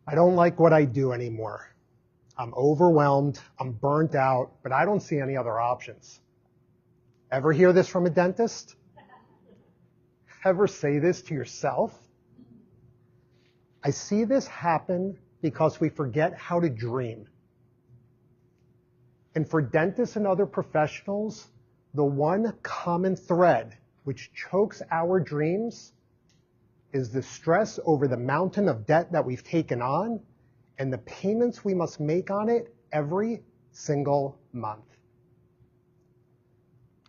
I don't like what I do anymore. I'm overwhelmed, I'm burnt out, but I don't see any other options. Ever hear this from a dentist? Ever say this to yourself? I see this happen because we forget how to dream. And for dentists and other professionals, the one common thread which chokes our dreams is the stress over the mountain of debt that we've taken on and the payments we must make on it every single month.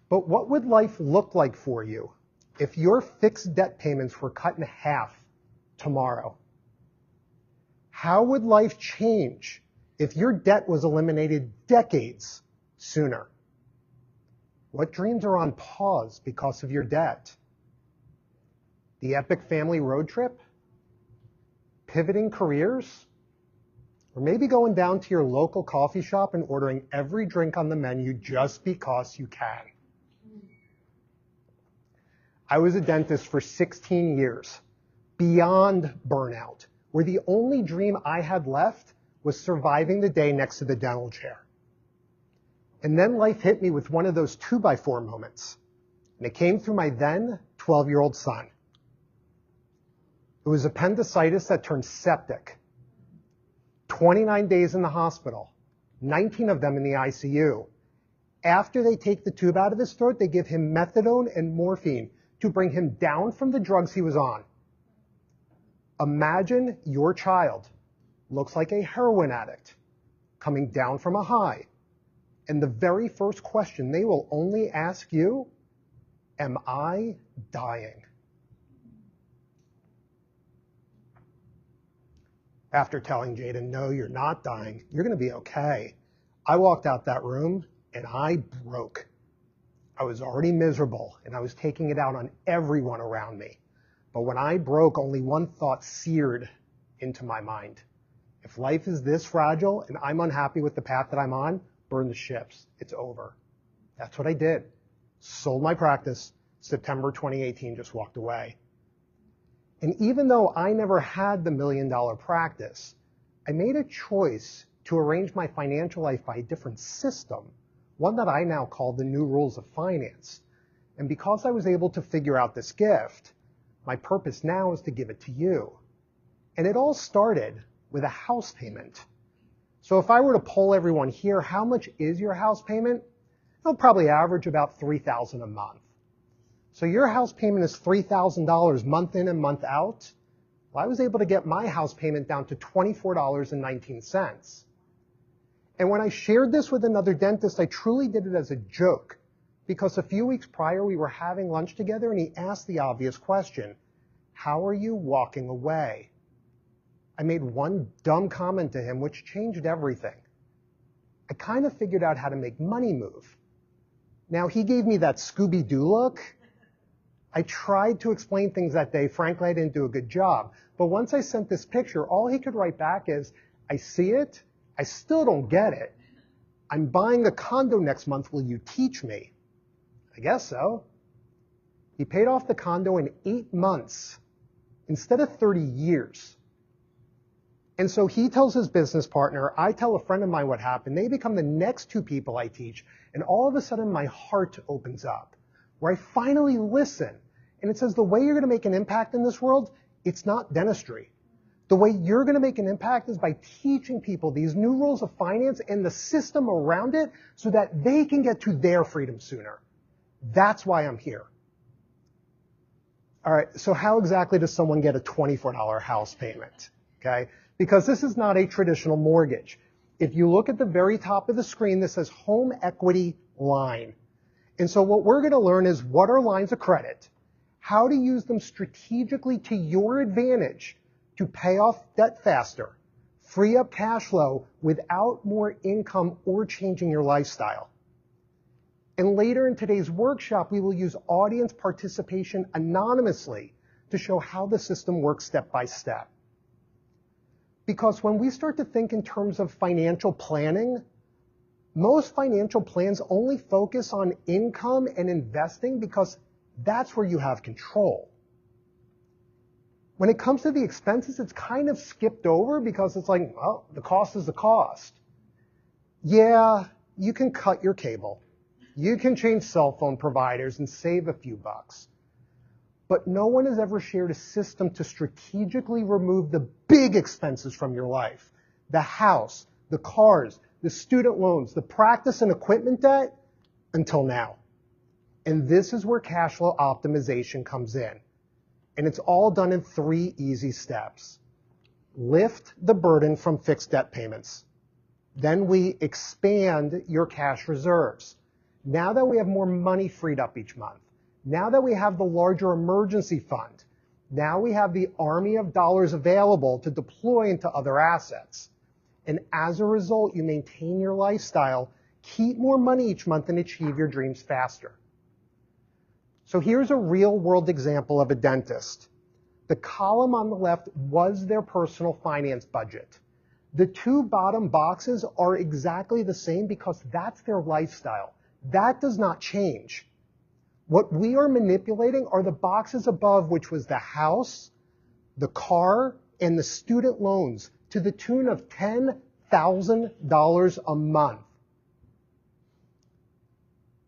But what would life look like for you if your fixed debt payments were cut in half tomorrow? How would life change if your debt was eliminated decades sooner? What dreams are on pause because of your debt? The epic family road trip? Pivoting careers? Or maybe going down to your local coffee shop and ordering every drink on the menu just because you can. I was a dentist for 16 years, beyond burnout, where the only dream I had left was surviving the day next to the dental chair. And then life hit me with one of those 2x4 moments. And it came through my then 12-year-old son. It was appendicitis that turned septic. 29 days in the hospital, 19 of them in the ICU. After they take the tube out of his throat, they give him methadone and morphine to bring him down from the drugs he was on. Imagine your child looks like a heroin addict coming down from a high. And the very first question they will only ask you, am I dying? After telling Jaden, no, you're not dying, you're going to be okay, I walked out that room and I broke. I was already miserable and I was taking it out on everyone around me. But when I broke, only one thought seared into my mind. If life is this fragile and I'm unhappy with the path that I'm on, burn the ships. It's over. That's what I did. Sold my practice. September 2018, just walked away. And even though I never had the $1 million practice, I made a choice to arrange my financial life by a different system, one that I now call the new rules of finance. And because I was able to figure out this gift, my purpose now is to give it to you. And it all started with a house payment. So if I were to poll everyone here, how much is your house payment? It'll probably average about $3,000 a month. So your house payment is $3,000 month in and month out. Well, I was able to get my house payment down to $24.19. And when I shared this with another dentist, I truly did it as a joke, because a few weeks prior we were having lunch together and he asked the obvious question, how are you walking away? I made one dumb comment to him which changed everything. I kind of figured out how to make money move. Now he gave me that Scooby-Doo look. I tried to explain things that day. Frankly, I didn't do a good job. But once I sent this picture, all he could write back is, I see it. I still don't get it. I'm buying a condo next month. Will you teach me? I guess so. He paid off the condo in 8 months instead of 30 years. And so he tells his business partner, I tell a friend of mine what happened. They become the next 2 people I teach. And all of a sudden, my heart opens up, where I finally listen. And it says, the way you're going to make an impact in this world, it's not dentistry. The way you're going to make an impact is by teaching people these new rules of finance and the system around it so that they can get to their freedom sooner. That's why I'm here. All right, so how exactly does someone get a $24 house payment? Okay, because this is not a traditional mortgage. If you look at the very top of the screen, this says home equity line. And so what we're going to learn is what are lines of credit, how to use them strategically to your advantage to pay off debt faster, free up cash flow without more income or changing your lifestyle. And later in today's workshop, we will use audience participation anonymously to show how the system works step by step. Because when we start to think in terms of financial planning, most financial plans only focus on income and investing because that's where you have control. When it comes to the expenses, it's kind of skipped over because it's like, well, the cost is the cost. Yeah, you can cut your cable. You can change cell phone providers and save a few bucks. But no one has ever shared a system to strategically remove the big expenses from your life. The house, the cars, the student loans, the practice and equipment debt, until now. And this is where cash flow optimization comes in. And it's all done in 3 easy steps. Lift the burden from fixed debt payments. Then we expand your cash reserves. Now that we have more money freed up each month, now that we have the larger emergency fund, now we have the army of dollars available to deploy into other assets. And as a result, you maintain your lifestyle, keep more money each month, and achieve your dreams faster. So here's a real-world example of a dentist. The column on the left was their personal finance budget. The 2 bottom boxes are exactly the same because that's their lifestyle. That does not change. What we are manipulating are the boxes above, which was the house, the car, and the student loans to the tune of $10,000 a month.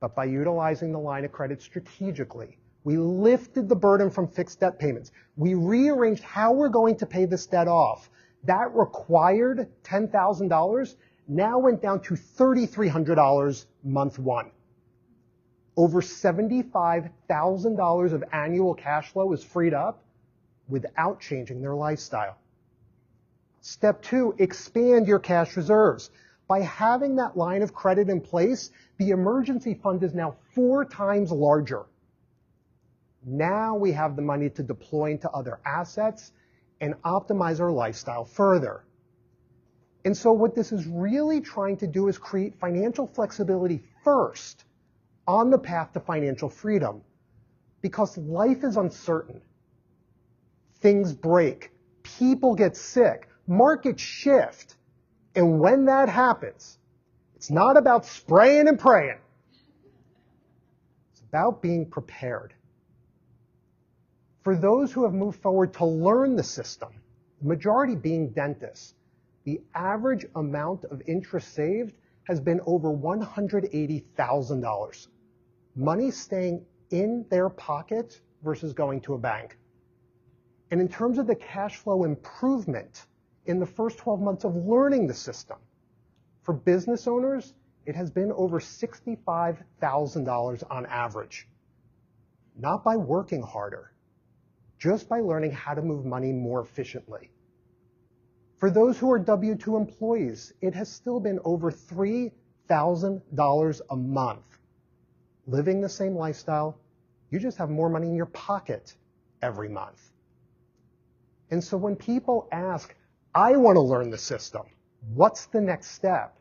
But by utilizing the line of credit strategically, we lifted the burden from fixed debt payments. We rearranged how we're going to pay this debt off. That required $10,000 now went down to $3,300 month 1. Over $75,000 of annual cash flow is freed up without changing their lifestyle. Step 2, expand your cash reserves. By having that line of credit in place, the emergency fund is now 4 times larger. Now we have the money to deploy into other assets and optimize our lifestyle further. And so what this is really trying to do is create financial flexibility first on the path to financial freedom, because life is uncertain. Things break, people get sick, markets shift. And when that happens, it's not about spraying and praying. It's about being prepared. For those who have moved forward to learn the system, the majority being dentists, the average amount of interest saved has been over $180,000. Money staying in their pocket versus going to a bank. And in terms of the cash flow improvement in the first 12 months of learning the system, for business owners, it has been over $65,000 on average. Not by working harder, just by learning how to move money more efficiently. For those who are W-2 employees, it has still been over $3,000 a month. Living the same lifestyle, you just have more money in your pocket every month. And so when people ask, I want to learn the system, what's the next step?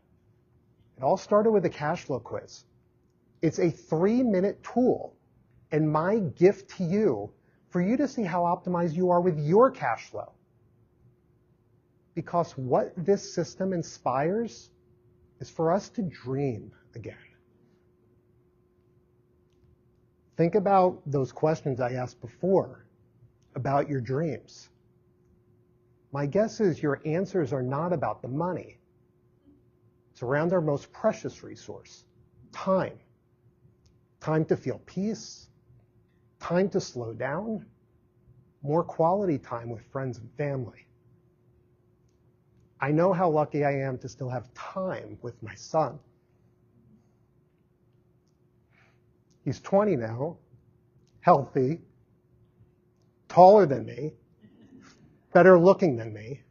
It all started with a cash flow quiz. It's a 3-minute tool, and my gift to you for you to see how optimized you are with your cash flow. Because what this system inspires is for us to dream again. Think about those questions I asked before about your dreams. My guess is your answers are not about the money. It's around our most precious resource, time. Time to feel peace, time to slow down, more quality time with friends and family. I know how lucky I am to still have time with my son. He's 20 now, healthy, taller than me, better looking than me,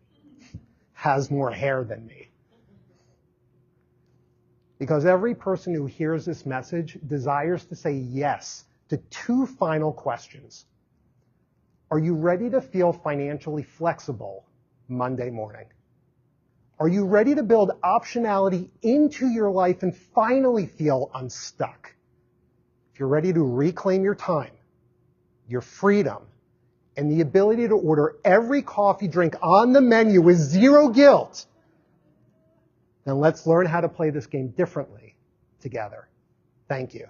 has more hair than me. Because every person who hears this message desires to say yes to 2 final questions. Are you ready to feel financially flexible Monday morning? Are you ready to build optionality into your life and finally feel unstuck? If you're ready to reclaim your time, your freedom, and the ability to order every coffee drink on the menu with 0 guilt, then let's learn how to play this game differently together. Thank you.